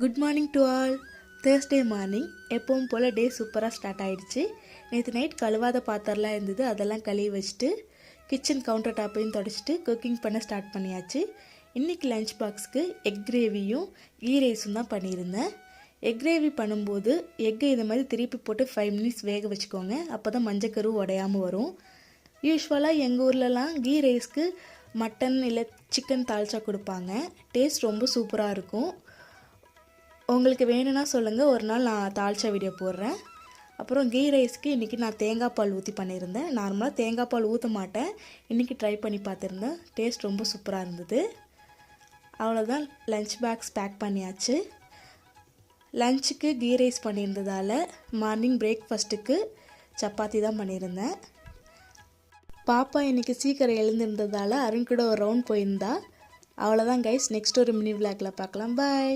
Good morning to all. Thursday morning எப்பவும் போல் டே சூப்பராக start ஆகிடுச்சு. நேற்று நைட் கழுவாத பாத்திரம்லாம் இருந்தது, அதெல்லாம் கழுவி வச்சுட்டு கிச்சன் கவுண்டர் டாப்பையும் தொடச்சிட்டு குக்கிங் பண்ண ஸ்டார்ட் பண்ணியாச்சு. இன்றைக்கி லஞ்ச் பாக்ஸுக்கு எக் கிரேவியும் கீ ரைஸும் தான் பண்ணியிருந்தேன். எக் கிரேவி பண்ணும்போது எக்கை இது மாதிரி திருப்பி போட்டு 5 மினிட்ஸ் வேக வச்சுக்கோங்க, அப்போ தான் மஞ்சக்கரு உடையாமல் வரும். யூஸ்வலாக எங்கள் ஊர்லலாம் கீ ரைஸ்க்கு மட்டன் இல்லை சிக்கன் தாளிச்சா கொடுப்பாங்க. டேஸ்ட் ரொம்ப சூப்பராக இருக்கும். உங்களுக்கு வேணும்னா சொல்லுங்கள், ஒரு நாள் நான் தாளிச்சா வீடியோ போடுறேன். அப்புறம் கீ ரைஸ்க்கு இன்றைக்கி நான் தேங்காய் பால் ஊற்றி பண்ணியிருந்தேன். நார்மலாக தேங்காய் பால் ஊற்ற மாட்டேன், இன்றைக்கி ட்ரை பண்ணி பார்த்துருந்தேன். டேஸ்ட் ரொம்ப சூப்பராக இருந்தது. அவ்வளோதான், லஞ்ச் பாக்ஸ் பேக் பண்ணியாச்சு. லஞ்சுக்கு கீ ரைஸ் பண்ணியிருந்ததால் மார்னிங் பிரேக்ஃபாஸ்ட்டுக்கு சப்பாத்தி தான் பண்ணியிருந்தேன். பாப்பா இன்றைக்கி சீக்கிரம் எழுந்திருந்ததால் அருண் கூட ஒரு ரவுண்ட் போயிருந்தா. அவ்வளோதான் கைஸ், நெக்ஸ்ட் ஒரு மினி விளாகில் பார்க்கலாம். பாய்.